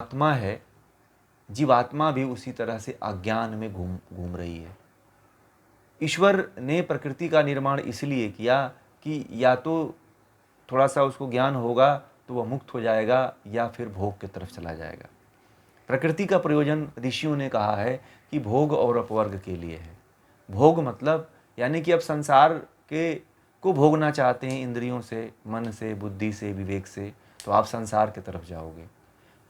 आत्मा है, जीवात्मा भी उसी तरह से अज्ञान में घूम घूम रही है। ईश्वर ने प्रकृति का निर्माण इसलिए किया कि या तो थोड़ा-सा उसको ज्ञान होगा तो वह मुक्त हो जाएगा या फिर भोग की तरफ चला जाएगा। प्रकृति का प्रयोजन ऋषियों ने कहा है कि भोग और अपवर्ग के लिए है। भोग मतलब यानी कि अब संसार के को भोगना चाहते हैं इंद्रियों से, मन से, बुद्धि से, विवेक से, तो आप संसार की तरफ जाओगे।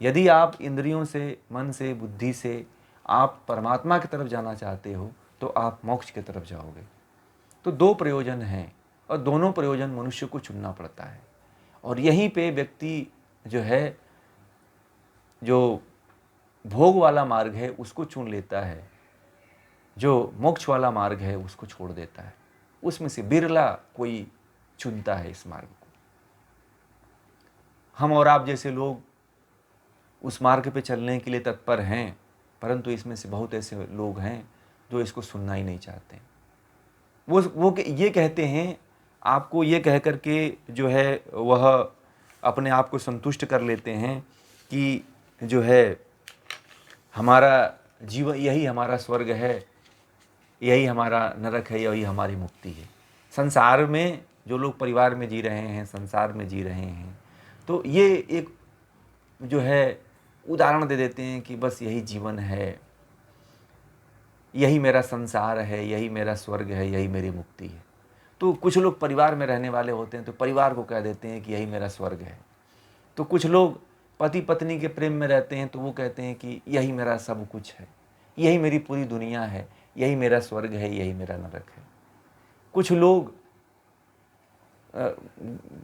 यदि आप इंद्रियों से, मन से, बुद्धि से आप परमात्मा की तरफ जाना चाहते हो तो आप मोक्ष की तरफ जाओगे। तो दो प्रयोजन हैं और दोनों प्रयोजन मनुष्य को चुनना पड़ता है। और यहीं पे व्यक्ति जो है, जो भोग वाला मार्ग है उसको चुन लेता है, जो मोक्ष वाला मार्ग है उसको छोड़ देता है। उसमें से बिरला कोई चुनता है इस मार्ग को। हम और आप जैसे लोग उस मार्ग पे चलने के लिए तत्पर हैं, परंतु इसमें से बहुत ऐसे लोग हैं जो इसको सुनना ही नहीं चाहते। ये कहते हैं, आपको ये कह कर के जो है वह अपने आप को संतुष्ट कर लेते हैं कि जो है हमारा जीवन यही हमारा स्वर्ग है, यही हमारा नरक है, यही हमारी मुक्ति है। संसार में जो लोग परिवार में जी रहे हैं, संसार में जी रहे हैं, तो ये एक जो है उदाहरण दे देते हैं कि बस यही जीवन है, यही मेरा संसार है, यही मेरा स्वर्ग है, यही मेरी मुक्ति है। तो कुछ लोग परिवार में रहने वाले होते हैं तो परिवार को कह देते हैं कि यही मेरा स्वर्ग है। तो कुछ लोग पति पत्नी के प्रेम में रहते हैं तो वो कहते हैं कि यही मेरा सब कुछ है, यही मेरी पूरी दुनिया है, यही मेरा स्वर्ग है, यही मेरा नरक है। कुछ लोग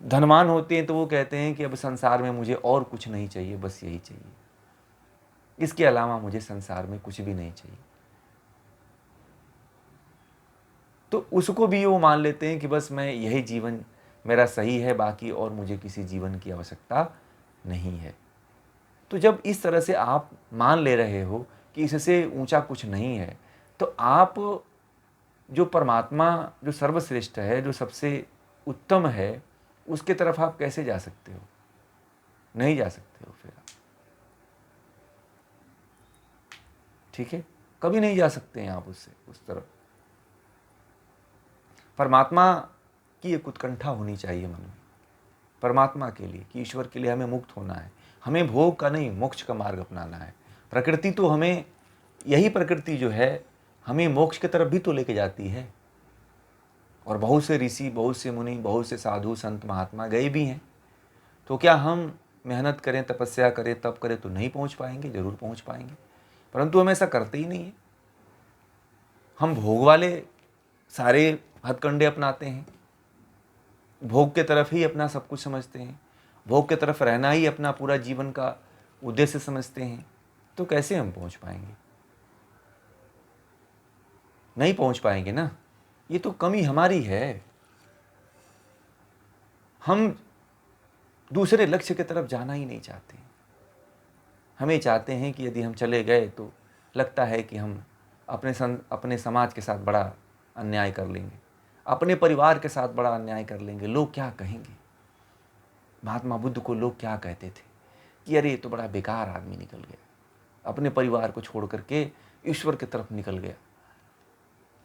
धनवान होते हैं तो वो कहते हैं कि अब संसार में मुझे और कुछ नहीं चाहिए, बस यही चाहिए, इसके अलावा मुझे संसार में कुछ भी नहीं चाहिए। तो उसको भी वो मान लेते हैं कि बस मैं यही जीवन मेरा सही है, बाकी और मुझे किसी जीवन की आवश्यकता नहीं है। तो जब इस तरह से आप मान ले रहे हो कि इससे ऊंचा कुछ नहीं है, तो आप जो परमात्मा, जो सर्वश्रेष्ठ है, जो सबसे उत्तम है, उसके तरफ आप कैसे जा सकते हो? नहीं जा सकते हो फिर आप, ठीक है, कभी नहीं जा सकते हैं आप उससे उस तरफ। परमात्मा की एक उत्कंठा होनी चाहिए मन में, परमात्मा के लिए, कि ईश्वर के लिए हमें मुक्त होना है, हमें भोग का नहीं मोक्ष का मार्ग अपनाना है। प्रकृति तो हमें, यही प्रकृति जो है हमें मोक्ष की तरफ भी तो लेके जाती है। और बहुत से ऋषि, बहुत से मुनि, बहुत से साधु संत महात्मा गए भी हैं। तो क्या हम मेहनत करें, तपस्या करें, तप करें तो नहीं पहुंच पाएंगे? जरूर पहुंच पाएंगे, परंतु हम ऐसा करते ही नहीं है। हम भोग वाले सारे हथकंडे अपनाते हैं, भोग के तरफ ही अपना सब कुछ समझते हैं, भोग के तरफ रहना ही अपना पूरा जीवन का उद्देश्य समझते हैं। तो कैसे हम पहुंच पाएंगे? नहीं पहुंच पाएंगे ना। ये तो कमी हमारी है। हम दूसरे लक्ष्य की तरफ जाना ही नहीं चाहते। हमें चाहते हैं कि यदि हम चले गए तो लगता है कि हम अपने समाज के साथ बड़ा अन्याय कर लेंगे, अपने परिवार के साथ बड़ा अन्याय कर लेंगे। लोग क्या कहेंगे? महात्मा बुद्ध को लोग क्या कहते थे कि अरे ये तो बड़ा बेकार आदमी निकल गया, अपने परिवार को छोड़ करके ईश्वर की तरफ निकल गया।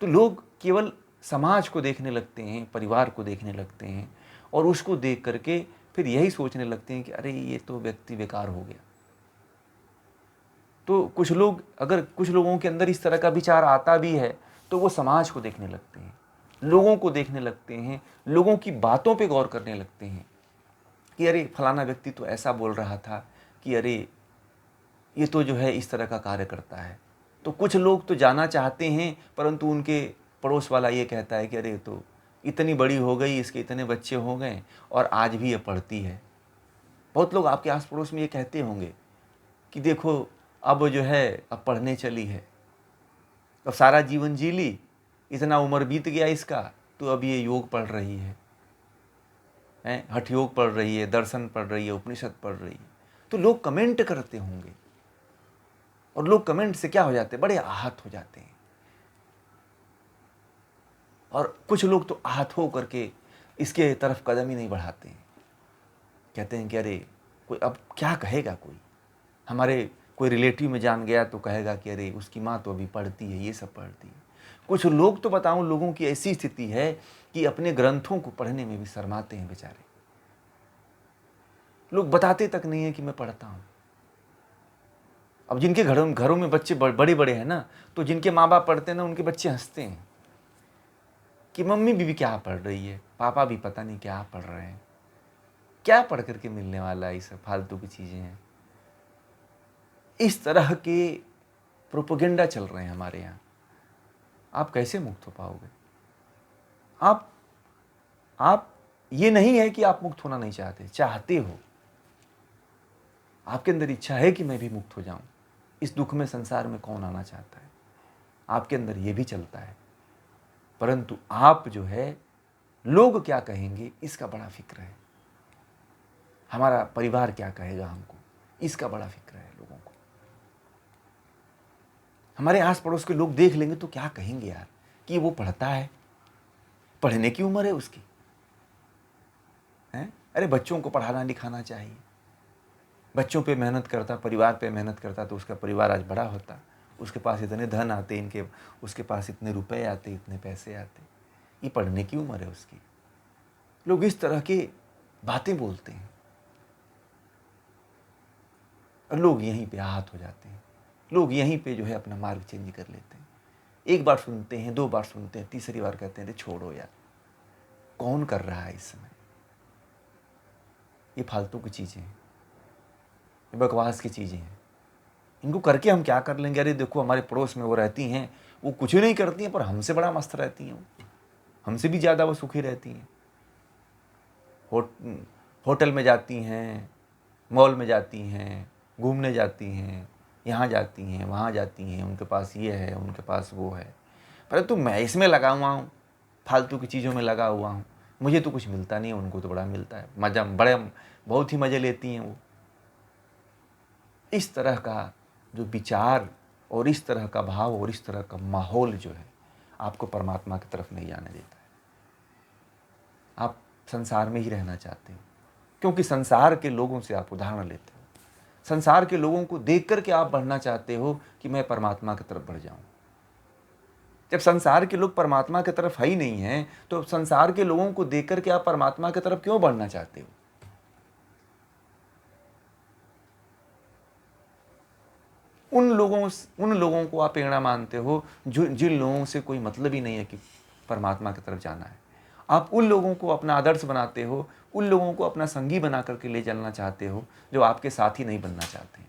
तो लोग केवल समाज को देखने लगते हैं, परिवार को देखने लगते हैं, और उसको देख करके फिर यही सोचने लगते हैं कि अरे ये तो व्यक्ति बेकार हो गया। तो कुछ लोग, अगर कुछ लोगों के अंदर इस तरह का विचार आता भी है तो वो समाज को देखने लगते हैं, लोगों को देखने लगते हैं, लोगों की बातों पे गौर करने लगते हैं कि अरे फलाना व्यक्ति तो ऐसा बोल रहा था कि अरे ये तो जो है इस तरह का कार्य करता है। तो कुछ लोग तो जाना चाहते हैं, परंतु उनके पड़ोस वाला ये कहता है कि अरे तो इतनी बड़ी हो गई, इसके इतने बच्चे हो गए और आज भी ये पढ़ती है। बहुत लोग आपके आस पड़ोस में ये कहते होंगे कि देखो अब जो है अब पढ़ने चली है, अब सारा जीवन जी ली, इतना उम्र बीत गया इसका, तो अब ये योग पढ़ रही है, हठ योग पढ़ रही है, दर्शन पढ़ रही है, उपनिषद पढ़ रही है। तो लोग कमेंट करते होंगे, और लोग कमेंट से क्या हो जाते हैं? बड़े आहत हो जाते हैं। और कुछ लोग तो आहत हो करके इसके तरफ कदम ही नहीं बढ़ाते हैं, कहते हैं कि अरे कोई अब क्या कहेगा कोई, हमारे कोई रिलेटिव में जान गया तो कहेगा कि अरे उसकी माँ तो अभी पढ़ती है, ये सब पढ़ती है। कुछ लोग तो बताऊँ, लोगों की ऐसी स्थिति है कि अपने ग्रंथों को पढ़ने में भी शर्माते हैं बेचारे। लोग बताते तक नहीं है कि मैं पढ़ता हूँ। अब जिनके घरों में बच्चे बड़े-बड़े हैं ना, तो जिनके माँ-बाप पढ़ते हैं ना, उनके बच्चे हँसते हैं कि मम्मी भी क्या पढ़ रही है, पापा भी पता नहीं क्या पढ़ रहे हैं। क्या पढ़ कर के मिलने वाला है, ये सब फालतू की चीज़ें हैं। इस तरह के प्रोपेगेंडा चल रहे हैं हमारे यहाँ। आप कैसे मुक्त हो पाओगे? आप ये नहीं है कि आप मुक्त होना नहीं चाहते, चाहते हो। आपके अंदर इच्छा है कि मैं भी मुक्त हो जाऊं। इस दुख में संसार में कौन आना चाहता है? आपके अंदर ये भी चलता है, परंतु आप जो है, लोग क्या कहेंगे इसका बड़ा फिक्र है। हमारा परिवार क्या कहेगा हमको, इसका बड़ा फिक्र है लोगों को। हमारे आस पड़ोस के लोग देख लेंगे तो क्या कहेंगे यार, कि वो पढ़ता है, पढ़ने की उम्र है उसकी, हैं? अरे बच्चों को पढ़ाना लिखाना चाहिए। बच्चों पे मेहनत करता, परिवार पे मेहनत करता तो उसका परिवार आज बड़ा होता। उसके पास इतने धन आते, उसके पास इतने रुपए आते, इतने पैसे आते। ये पढ़ने की उम्र है उसकी। लोग इस तरह की बातें बोलते हैं और लोग यहीं पे आहत हो जाते हैं। लोग यहीं पे जो है अपना मार्ग चेंज कर लेते हैं। एक बार सुनते हैं, 2 बार सुनते हैं, तीसरी बार कहते हैं अरे छोड़ो यार, कौन कर रहा है इस समय? ये फालतू की चीज़ें हैं, ये बकवास की चीज़ें हैं। इनको करके हम क्या कर लेंगे? अरे देखो हमारे पड़ोस में वो रहती हैं, वो कुछ नहीं करती हैं पर हमसे बड़ा मस्त रहती हैं, वो हमसे भी ज़्यादा वो सुखी रहती हैं। होटल में जाती हैं, मॉल में जाती हैं, घूमने जाती हैं, यहाँ जाती हैं, वहाँ जाती हैं, उनके पास ये है, उनके पास वो है, परंतु मैं इसमें लगा हुआ हूँ, फालतू की चीज़ों में लगा हुआ हूँ। मुझे तो कुछ मिलता नहीं है, उनको तो बड़ा मिलता है। मज़ा बहुत ही मज़े लेती हैं वो। इस तरह का जो विचार और इस तरह का भाव और इस तरह का माहौल जो है, आपको परमात्मा की तरफ नहीं आने देता है। आप संसार में ही रहना चाहते हो, क्योंकि संसार के लोगों से आप उदाहरण लेते हो। संसार के लोगों को देख कर के आप बढ़ना चाहते हो कि मैं परमात्मा की तरफ बढ़ जाऊं। जब संसार के लोग परमात्मा की तरफ है ही नहीं है, तो संसार के लोगों को देख कर के आप परमात्मा की तरफ क्यों बढ़ना चाहते हो? उन लोगों को आप प्रेरणा मानते हो जिन लोगों से कोई मतलब ही नहीं है कि परमात्मा की तरफ जाना है। आप उन लोगों को अपना आदर्श बनाते हो, उन लोगों को अपना संगी बना करके ले चलना चाहते हो जो आपके साथी नहीं बनना चाहते।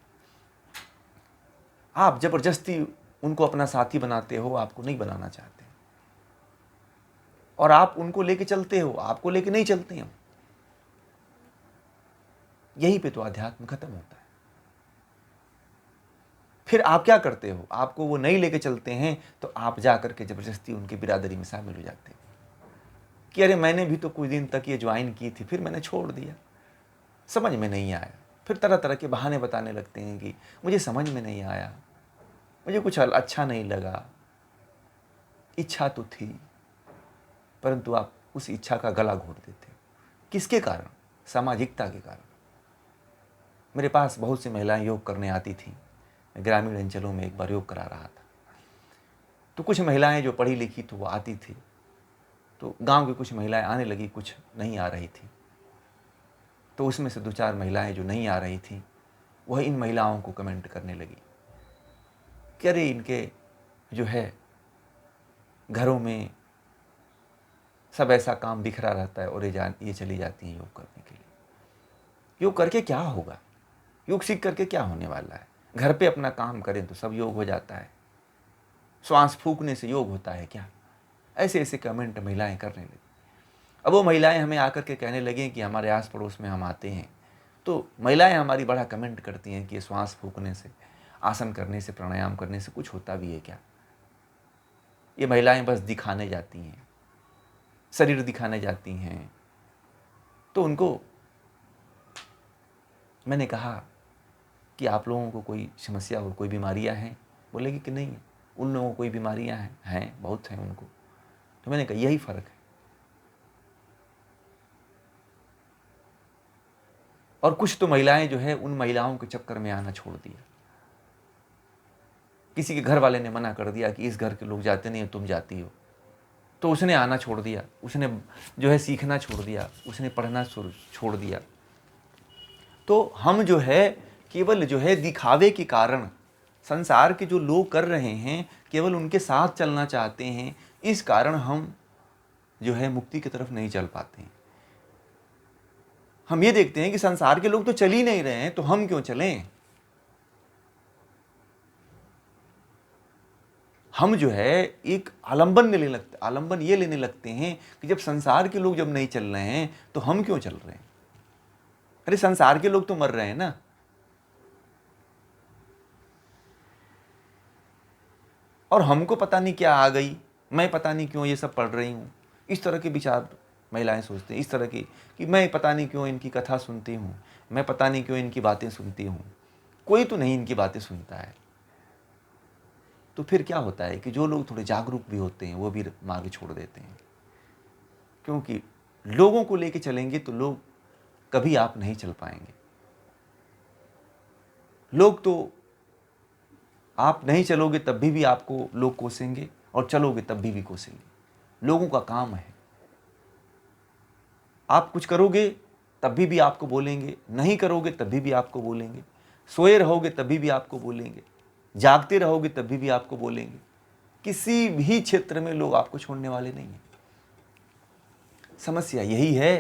आप जबरदस्ती उनको अपना साथी बनाते हो, आपको नहीं बनाना चाहते, और आप उनको लेके चलते हो, आपको लेके नहीं चलते हो। यहीं पे तो अध्यात्म खत्म होता है। फिर आप क्या करते हो? आपको वो नहीं लेके चलते हैं तो आप जा करके जबरदस्ती उनकी बिरादरी में शामिल हो जाते हो कि अरे मैंने भी तो कुछ दिन तक ये ज्वाइन की थी, फिर मैंने छोड़ दिया, समझ में नहीं आया। फिर तरह तरह के बहाने बताने लगते हैं कि मुझे समझ में नहीं आया, मुझे कुछ अच्छा नहीं लगा, इच्छा तो थी, परंतु आप उस इच्छा का गला घोट देते हो। किसके कारण? सामाजिकता के कारण। मेरे पास बहुत सी महिलाएं योग करने आती थीं। मैं ग्रामीण अंचलों में एक बार योग करा रहा था, तो कुछ महिलाएं जो पढ़ी लिखी तो वो आती थी, तो गांव की कुछ महिलाएं आने लगी, कुछ नहीं आ रही थी। तो उसमें से 2-4 महिलाएं जो नहीं आ रही थीं, वह इन महिलाओं को कमेंट करने लगी कि अरे इनके जो है घरों में सब ऐसा काम बिखरा रहता है और ये चली जाती हैं योग करने के लिए। योग करके क्या होगा? योग सीख करके क्या होने वाला है? घर पे अपना काम करें तो सब योग हो जाता है। श्वास फूंकने से योग होता है क्या? ऐसे ऐसे कमेंट महिलाएं करने लगी। अब वो महिलाएं हमें आकर के कहने लगी कि हमारे आस पड़ोस में हम आते हैं तो महिलाएं हमारी बड़ा कमेंट करती हैं कि ये श्वास फूंकने से, आसन करने से, प्राणायाम करने से कुछ होता भी है क्या? ये महिलाएं बस दिखाने जाती हैं, शरीर दिखाने जाती हैं। तो उनको मैंने कहा कि आप लोगों को कोई समस्या और कोई बीमारियां हैं? बोलेगी कि नहीं, उन लोगों को कोई बीमारियां हैं, बहुत हैं उनको। तो मैंने कहा यही फ़र्क है। और कुछ तो महिलाएं जो है उन महिलाओं के चक्कर में आना छोड़ दिया। किसी के घर वाले ने मना कर दिया कि इस घर के लोग जाते नहीं, तुम जाती हो, तो उसने आना छोड़ दिया, उसने जो है सीखना छोड़ दिया, उसने पढ़ना छोड़ दिया। तो हम जो है केवल जो है दिखावे के कारण संसार के जो लोग कर रहे हैं, केवल उनके साथ चलना चाहते हैं, इस कारण हम जो है मुक्ति की तरफ नहीं चल पाते हैं। हम ये देखते हैं कि संसार के लोग तो चल ही नहीं रहे हैं, तो हम क्यों चलें। हम जो है एक आलंबन ये लेने लगते हैं कि जब संसार के लोग जब नहीं चल रहे हैं तो हम क्यों चल रहे हैं। अरे संसार के लोग तो मर रहे हैं ना। और हमको पता नहीं क्या आ गई, मैं पता नहीं क्यों ये सब पढ़ रही हूँ। इस तरह के विचार महिलाएं सोचते हैं, इस तरह की कि मैं पता नहीं क्यों इनकी कथा सुनती हूँ, मैं पता नहीं क्यों इनकी बातें सुनती हूँ। कोई तो नहीं इनकी बातें सुनता है। तो फिर क्या होता है कि जो लोग थोड़े जागरूक भी होते हैं वो भी मार्ग छोड़ देते हैं, क्योंकि लोगों को लेके चलेंगे तो लोग कभी आप नहीं चल पाएंगे। लोग तो आप नहीं चलोगे तब भी आपको लोग कोसेंगे, और चलोगे तब भी कोसेंगे। लोगों का काम है। आप कुछ करोगे तब भी आपको बोलेंगे, नहीं करोगे तब भी आपको बोलेंगे, सोए रहोगे तभी भी आपको बोलेंगे, जागते रहोगे तभी भी आपको बोलेंगे। किसी भी क्षेत्र में लोग आपको छोड़ने वाले नहीं हैं। समस्या यही है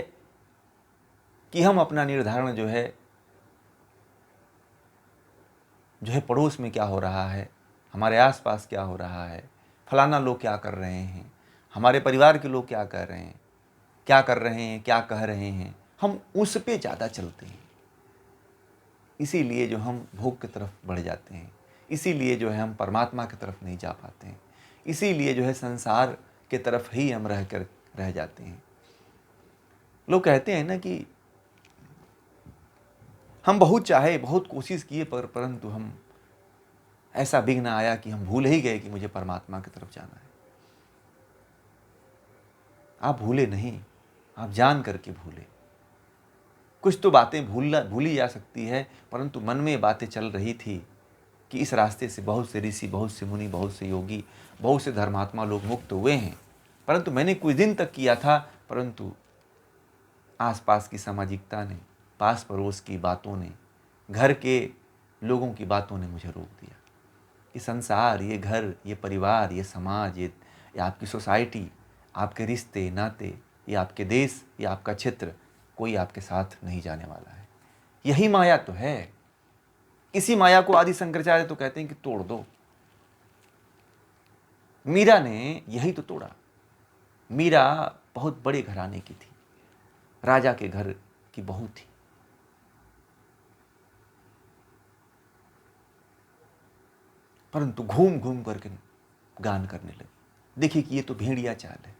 कि हम अपना निर्धारण जो है पड़ोस में क्या हो रहा है, हमारे आसपास क्या हो रहा है, फलाना लोग क्या कर रहे हैं, हमारे परिवार के लोग क्या कर रहे हैं, क्या कर रहे हैं, क्या कह रहे हैं, हम उस पे ज़्यादा चलते हैं। इसीलिए जो हम भोग की तरफ बढ़ जाते हैं, इसीलिए जो है हम परमात्मा की तरफ नहीं जा पाते हैं, इसीलिए जो है संसार के तरफ ही हम रह जाते हैं। लोग कहते हैं ना कि हम बहुत चाहे, बहुत कोशिश किए, परंतु हम ऐसा विघ्न आया कि हम भूल ही गए कि मुझे परमात्मा की तरफ जाना है। आप भूले नहीं, आप जान करके भूले। कुछ तो बातें भूली जा सकती है, परंतु मन में बातें चल रही थी कि इस रास्ते से बहुत से ऋषि, बहुत से मुनि, बहुत से योगी, बहुत से धर्मात्मा लोग मुक्त हुए हैं। परंतु मैंने कुछ दिन तक किया था, परंतु आसपास की सामाजिकता ने, पास पड़ोस की बातों ने, घर के लोगों की बातों ने मुझे रोक दिया। ये संसार, ये घर, ये परिवार, ये समाज, ये आपकी सोसाइटी, आपके रिश्ते नाते, ये आपके देश, ये आपका क्षेत्र, कोई आपके साथ नहीं जाने वाला है। यही माया तो है। इसी माया को आदि शंकराचार्य तो कहते हैं कि तोड़ दो। मीरा ने यही तो तोड़ा। मीरा बहुत बड़े घराने की थी, राजा के घर की बहू थी। परंतु घूम घूम करके गान करने लगी। देखिए कि ये तो भेड़िया चाल है।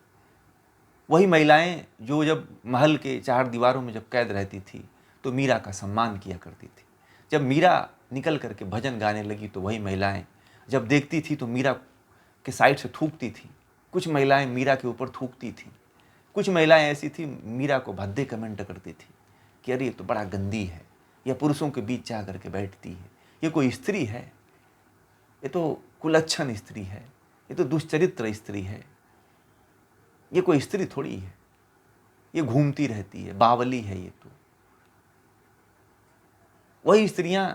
वही महिलाएं जो जब महल के चार दीवारों में जब कैद रहती थी तो मीरा का सम्मान किया करती थी। जब मीरा निकल करके भजन गाने लगी तो वही महिलाएं जब देखती थी तो मीरा के साइड से थूकती थी। कुछ महिलाएं मीरा के ऊपर थूकती थी। कुछ महिलाएं ऐसी थी मीरा को भद्दे कमेंट करती थी कि अरे ये तो बड़ा गंदी है, यह पुरुषों के बीच जा करके बैठती है, ये कोई स्त्री है, ये तो कुलच्छन स्त्री है, ये तो दुष्चरित्र स्त्री है, ये कोई स्त्री थोड़ी है, ये घूमती रहती है, बावली है ये तो। वही स्त्रियां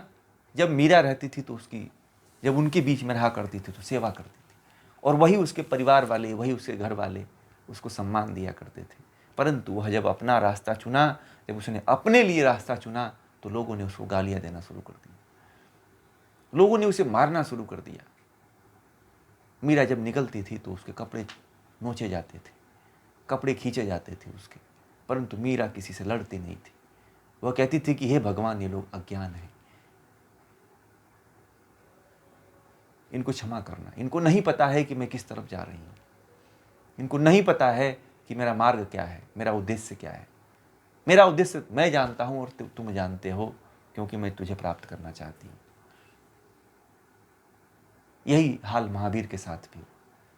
जब मीरा रहती थी तो उसकी, जब उनके बीच में रहा करती थी तो सेवा करती थी, और वही उसके परिवार वाले, वही उसके घर वाले उसको सम्मान दिया करते थे। परंतु वह जब अपना रास्ता चुना, जब उसने अपने लिए रास्ता चुना तो लोगों ने उसको गालियां देना शुरू कर दी, लोगों ने उसे मारना शुरू कर दिया। मीरा जब निकलती थी तो उसके कपड़े नोचे जाते थे, कपड़े खींचे जाते थे उसके, परंतु मीरा किसी से लड़ती नहीं थी। वह कहती थी कि हे भगवान, ये लोग अज्ञान है, इनको क्षमा करना, इनको नहीं पता है कि मैं किस तरफ जा रही हूँ, इनको नहीं पता है कि मेरा मार्ग क्या है, मेरा उद्देश्य क्या है। मेरा उद्देश्य मैं जानता हूँ और तुम जानते हो, क्योंकि मैं तुझे प्राप्त करना चाहती हूँ। यही हाल महावीर के साथ भी।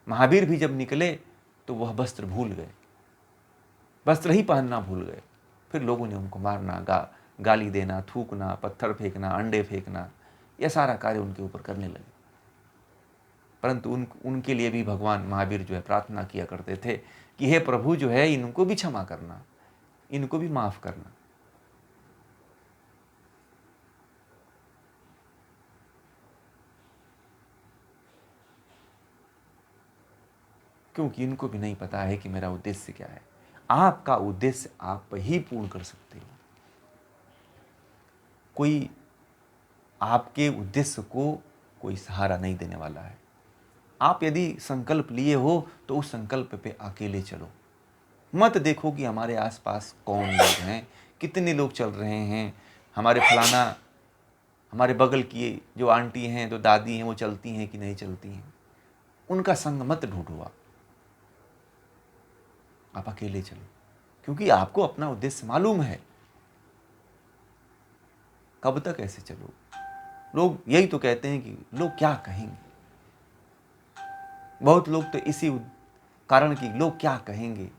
महावीर भी जब निकले तो वह वस्त्र भूल गए, वस्त्र ही पहनना भूल गए। फिर लोगों ने उनको मारना, गाली देना, थूकना, पत्थर फेंकना, अंडे फेंकना, यह सारा कार्य उनके ऊपर करने लगे। परंतु उनके लिए भी भगवान महावीर जो है प्रार्थना किया करते थे कि हे प्रभु जो है इनको भी क्षमा करना, इनको भी माफ करना। क्योंकि इनको भी नहीं पता है कि मेरा उद्देश्य क्या है। आपका उद्देश्य आप ही पूर्ण कर सकते हो। कोई आपके उद्देश्य को कोई सहारा नहीं देने वाला है। आप यदि संकल्प लिए हो तो उस संकल्प पे अकेले चलो। मत देखो कि हमारे आसपास कौन लोग हैं, कितने लोग चल रहे हैं, हमारे बगल की जो आंटी हैं, जो दादी हैं, वो चलती हैं कि नहीं चलती हैं। उनका संग मत ढूंढो। आप अकेले चलो, क्योंकि आपको अपना उद्देश्य मालूम है। कब तक ऐसे चलो? लोग यही तो कहते हैं कि लोग क्या कहेंगे। बहुत लोग तो इसी कारण कि लोग क्या कहेंगे,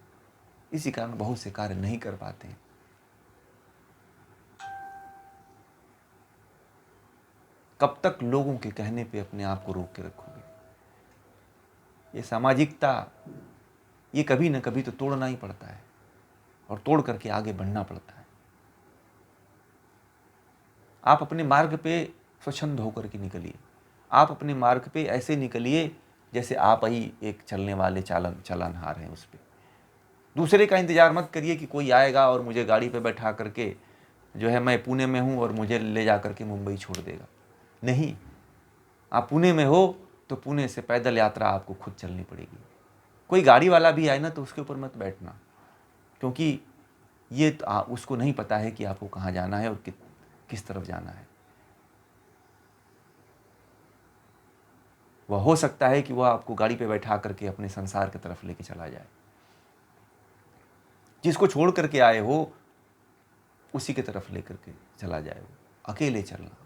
इसी कारण बहुत से कार्य नहीं कर पाते हैं। कब तक लोगों के कहने पे अपने आप को रोक के रखोगे? ये सामाजिकता, ये कभी न कभी तो तोड़ना ही पड़ता है और तोड़ करके आगे बढ़ना पड़ता है। आप अपने मार्ग पे स्वच्छंद होकर के निकलिए। आप अपने मार्ग पे ऐसे निकलिए जैसे आप ही एक चलने वाले चालानहार हैं। उस पर दूसरे का इंतजार मत करिए कि कोई आएगा और मुझे गाड़ी पे बैठा करके जो है, मैं पुणे में हूँ और मुझे ले जा करके मुंबई छोड़ देगा। नहीं, आप पुणे में हो तो पुणे से पैदल यात्रा आपको खुद चलनी पड़ेगी। कोई गाड़ी वाला भी आए ना तो उसके ऊपर मत बैठना, क्योंकि ये तो उसको नहीं पता है कि आपको कहाँ जाना है और किस तरफ जाना है। वह हो सकता है कि वह आपको गाड़ी पे बैठा करके अपने संसार की तरफ लेके चला जाए। जिसको छोड़ करके आए हो उसी की तरफ लेकर के चला जाए। वो अकेले चलना,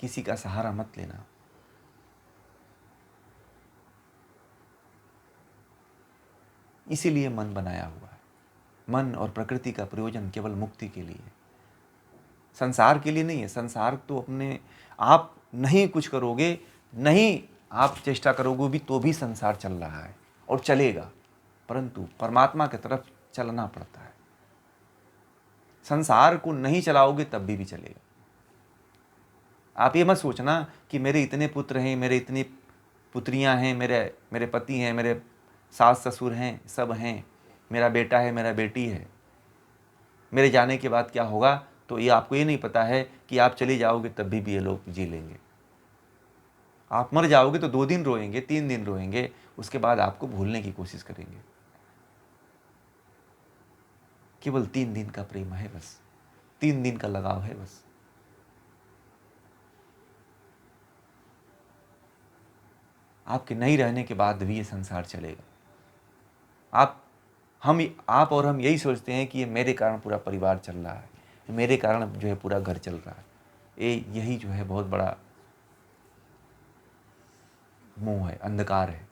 किसी का सहारा मत लेना। इसीलिए मन बनाया हुआ है। मन और प्रकृति का प्रयोजन केवल मुक्ति के लिए है, संसार के लिए नहीं है। संसार तो अपने आप नहीं कुछ करोगे, नहीं आप चेष्टा करोगे भी तो भी संसार चल रहा है और चलेगा, परंतु परमात्मा की तरफ चलना पड़ता है। संसार को नहीं चलाओगे तब भी चलेगा। आप ये मत सोचना कि मेरे इतने पुत्र हैं, मेरे इतनी पुत्रियां हैं, मेरे पति हैं, मेरे सास ससुर हैं, सब हैं, मेरा बेटा है, मेरा बेटी है, मेरे जाने के बाद क्या होगा। तो ये आपको ये नहीं पता है कि आप चले जाओगे तब भी ये लोग जी लेंगे। आप मर जाओगे तो 2 दिन रोएंगे, 3 दिन रोएंगे, उसके बाद आपको भूलने की कोशिश करेंगे। केवल 3 दिन का प्रेम है, बस 3 दिन का लगाव है बस। आपके नहीं रहने के बाद भी ये संसार चलेगा। आप और हम यही सोचते हैं कि ये मेरे कारण पूरा परिवार चल रहा है, मेरे कारण जो है पूरा घर चल रहा है। यही जो है बहुत बड़ा मोह है, अंधकार है।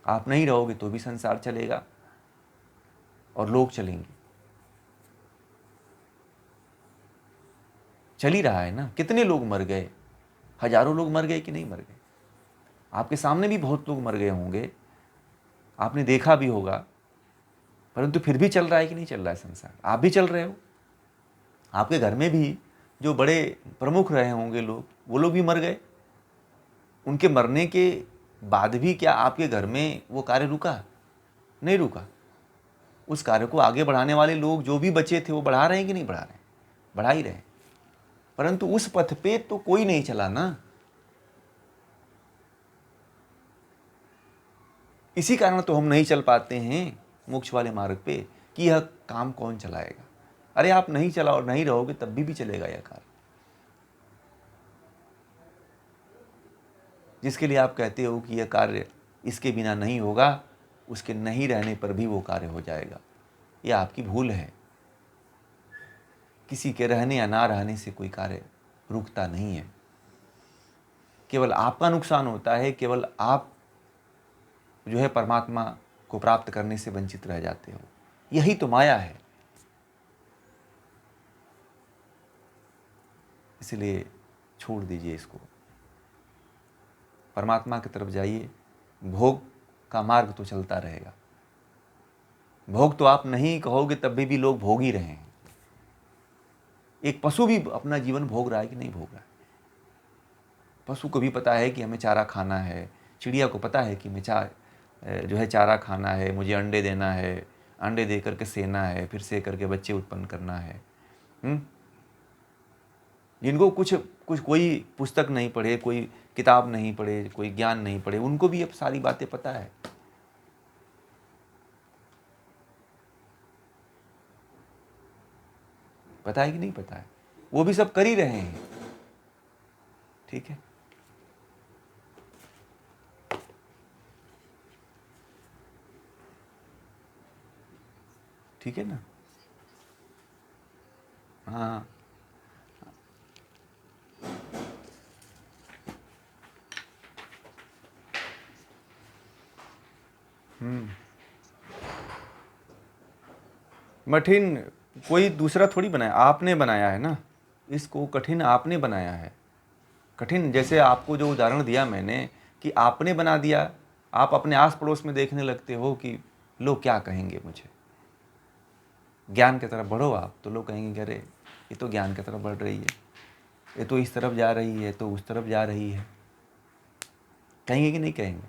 आप नहीं रहोगे तो भी संसार चलेगा और लोग चलेंगे। चल ही रहा है ना। कितने लोग मर गए, हजारों लोग मर गए कि नहीं मर गए। आपके सामने भी बहुत लोग मर गए होंगे, आपने देखा भी होगा, परंतु फिर भी चल रहा है कि नहीं चल रहा है संसार। आप भी चल रहे हो। आपके घर में भी जो बड़े प्रमुख रहे होंगे लोग, वो लोग भी मर गए। उनके मरने के बाद भी क्या आपके घर में वो कार्य रुका? नहीं रुका। उस कार्य को आगे बढ़ाने वाले लोग जो भी बचे थे वो बढ़ा रहे हैं कि नहीं बढ़ा रहे हैं? बढ़ा ही रहे हैं। परंतु उस पथ पे तो कोई नहीं चला ना। इसी कारण तो हम नहीं चल पाते हैं मोक्ष वाले मार्ग पे कि यह काम कौन चलाएगा। अरे आप नहीं चलाओ और नहीं रहोगे तब भी चलेगा यह कार्य। जिसके लिए आप कहते हो कि यह कार्य इसके बिना नहीं होगा, उसके नहीं रहने पर भी वो कार्य हो जाएगा। यह आपकी भूल है। किसी के रहने या ना रहने से कोई कार्य रुकता नहीं है। केवल आपका नुकसान होता है, केवल आप जो है परमात्मा को प्राप्त करने से वंचित रह जाते हो। यही तो माया है। इसलिए छोड़ दीजिए इसको, परमात्मा की तरफ जाइए। भोग का मार्ग तो चलता रहेगा, भोग तो आप नहीं कहोगे तब भी लोग भोग ही रहे हैं। एक पशु भी अपना जीवन भोग रहा है कि नहीं भोग रहा है? पशु को भी पता है कि हमें चारा खाना है, चिड़िया को पता है कि मैं जो है चारा खाना है, मुझे अंडे देना है, अंडे दे करके सेना है, फिर से करके बच्चे उत्पन्न करना है। जिनको कुछ कुछ कोई पुस्तक नहीं पढ़े, कोई किताब नहीं पढ़े, कोई ज्ञान नहीं पढ़े, उनको भी अब सारी बातें पता है। पता है कि नहीं पता है? वो भी सब कर ही रहे हैं। ठीक है, ठीक है ना? हाँ, कठिन कोई दूसरा थोड़ी बनाया, आपने बनाया है ना इसको। कठिन आपने बनाया है। कठिन जैसे आपको जो उदाहरण दिया मैंने कि आपने बना दिया, आप अपने आस पड़ोस में देखने लगते हो कि लोग क्या कहेंगे मुझे। ज्ञान की तरफ बढ़ो आप, तो लोग कहेंगे कि अरे ये तो ज्ञान की तरफ बढ़ रही है, ये तो इस तरफ जा रही है, तो उस तरफ जा रही है। कहेंगे कि नहीं कहेंगे?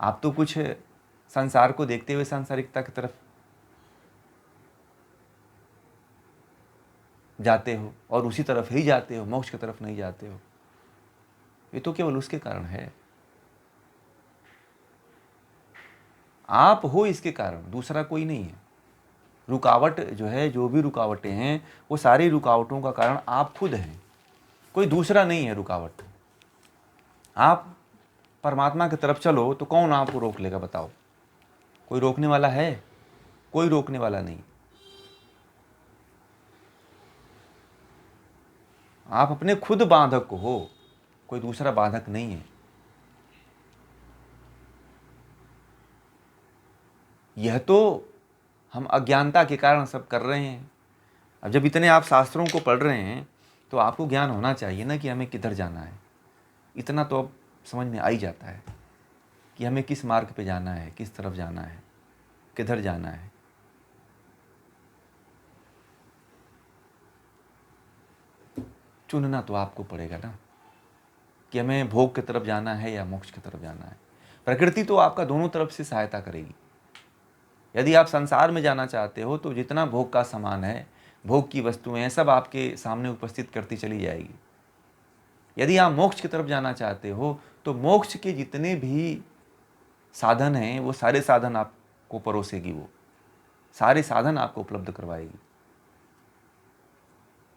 आप तो कुछ संसार को देखते हुए सांसारिकता की तरफ जाते हो और उसी तरफ ही जाते हो, मोक्ष की तरफ नहीं जाते हो। ये तो केवल उसके कारण है, आप हो इसके कारण, दूसरा कोई नहीं है। रुकावट जो है, जो भी रुकावटें हैं, वो सारी रुकावटों का कारण आप खुद हैं, कोई दूसरा नहीं है रुकावट। आप परमात्मा की तरफ चलो तो कौन आपको रोक लेगा बताओ? कोई रोकने वाला है? कोई रोकने वाला नहीं। आप अपने खुद बाधक हो, कोई दूसरा बाधक नहीं है। यह तो हम अज्ञानता के कारण सब कर रहे हैं। अब जब इतने आप शास्त्रों को पढ़ रहे हैं तो आपको ज्ञान होना चाहिए ना कि हमें किधर जाना है। इतना तो अब समझ में आ ही जाता है कि हमें किस मार्ग पे जाना है, किस तरफ जाना है, किधर जाना है। चुनना तो आपको पड़ेगा ना कि हमें भोग की तरफ जाना है या मोक्ष की तरफ जाना है। प्रकृति तो आपका दोनों तरफ से सहायता करेगी। यदि आप संसार में जाना चाहते हो तो जितना भोग का सामान है, भोग की वस्तुएं हैं, सब आपके सामने उपस्थित करती चली जाएगी। यदि आप मोक्ष की तरफ जाना चाहते हो तो मोक्ष के जितने भी साधन हैं वो सारे साधन आपको परोसेगी, वो सारे साधन आपको उपलब्ध करवाएगी।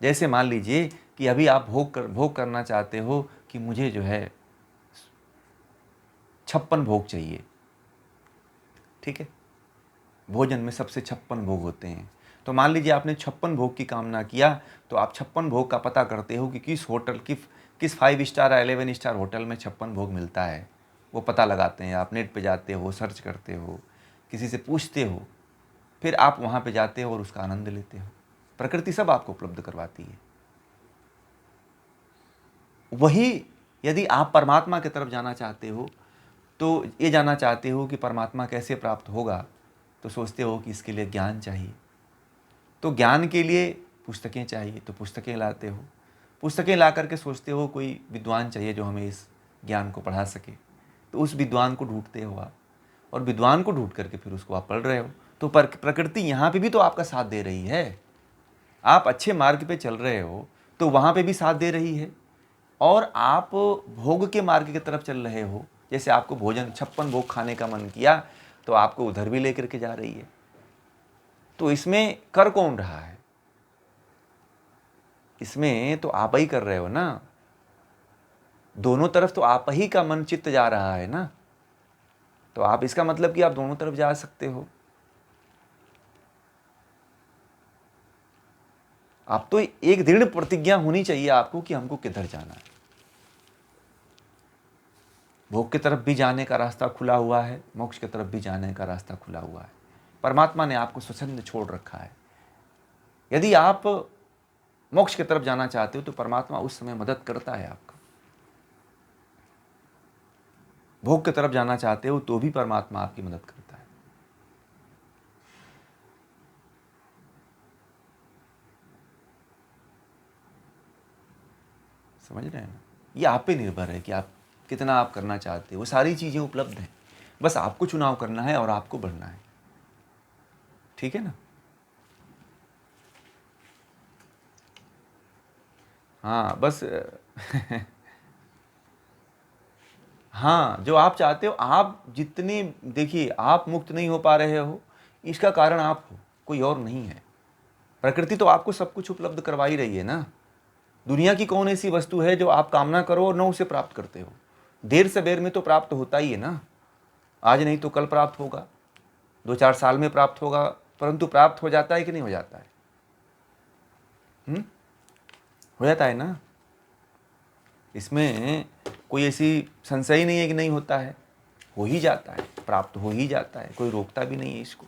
जैसे मान लीजिए कि अभी आप भोग करना चाहते हो कि मुझे जो है 56 भोग चाहिए। ठीक है, भोजन में सबसे 56 भोग होते हैं। तो मान लीजिए आपने 56 भोग की कामना किया, तो आप 56 भोग का पता करते हो कि किस होटल किस 5 स्टार या 11 स्टार होटल में 56 भोग मिलता है। वो पता लगाते हैं, आप नेट पे जाते हो, सर्च करते हो, किसी से पूछते हो, फिर आप वहाँ पे जाते हो और उसका आनंद लेते हो। प्रकृति सब आपको उपलब्ध करवाती है। वही यदि आप परमात्मा की तरफ जाना चाहते हो, तो ये जानना चाहते हो कि परमात्मा कैसे प्राप्त होगा, तो सोचते हो कि इसके लिए ज्ञान चाहिए। तो ज्ञान के लिए पुस्तकें चाहिए, तो पुस्तकें लाते हो। पुस्तकें ला करके सोचते हो कोई विद्वान चाहिए जो हमें इस ज्ञान को पढ़ा सके, तो उस विद्वान को ढूंढते हो आप, और विद्वान को ढूंढ करके फिर उसको आप पढ़ रहे हो। तो प्रकृति यहाँ पे भी तो आपका साथ दे रही है। आप अच्छे मार्ग पे चल रहे हो तो वहाँ पे भी साथ दे रही है, और आप भोग के मार्ग की तरफ चल रहे हो। जैसे आपको भोजन 56 भोग खाने का मन किया तो आपको उधर भी लेकर के जा रही है। तो इसमें कर कौन रहा है? इसमें तो आप ही कर रहे हो ना। दोनों तरफ तो आप ही का मन चित्त जा रहा है ना। तो आप इसका मतलब कि आप दोनों तरफ जा सकते हो। आप तो एक दृढ़ प्रतिज्ञा होनी चाहिए आपको कि हमको किधर जाना है। भोग की तरफ भी जाने का रास्ता खुला हुआ है, मोक्ष की तरफ भी जाने का रास्ता खुला हुआ है। परमात्मा ने आपको स्वच्छंद छोड़ रखा है। यदि आप मोक्ष की तरफ जाना चाहते हो तो परमात्मा उस समय मदद करता है आपका। भोग की तरफ जाना चाहते हो तो भी परमात्मा आपकी मदद करता है। समझ रहे हैं ना? ये आप पे निर्भर है कि आप कितना आप करना चाहते हो। वो सारी चीज़ें उपलब्ध हैं, बस आपको चुनाव करना है और आपको बढ़ना है। ठीक है ना? हाँ, बस हाँ, जो आप चाहते हो, आप जितनी देखिए, आप मुक्त नहीं हो पा रहे हो, इसका कारण आप हो, कोई और नहीं है। प्रकृति तो आपको सब कुछ उपलब्ध करवा ही रही है ना। दुनिया की कौन ऐसी वस्तु है जो आप कामना करो और न उसे प्राप्त करते हो? देर सवेर में तो प्राप्त होता ही है ना। आज नहीं तो कल प्राप्त होगा, 2-4 साल में प्राप्त होगा, परंतु प्राप्त हो जाता है कि नहीं हो जाता है? हो जाता है ना। इसमें कोई ऐसी संशय ही नहीं है कि नहीं होता है, हो ही जाता है, प्राप्त हो ही जाता है, कोई रोकता भी नहीं है इसको।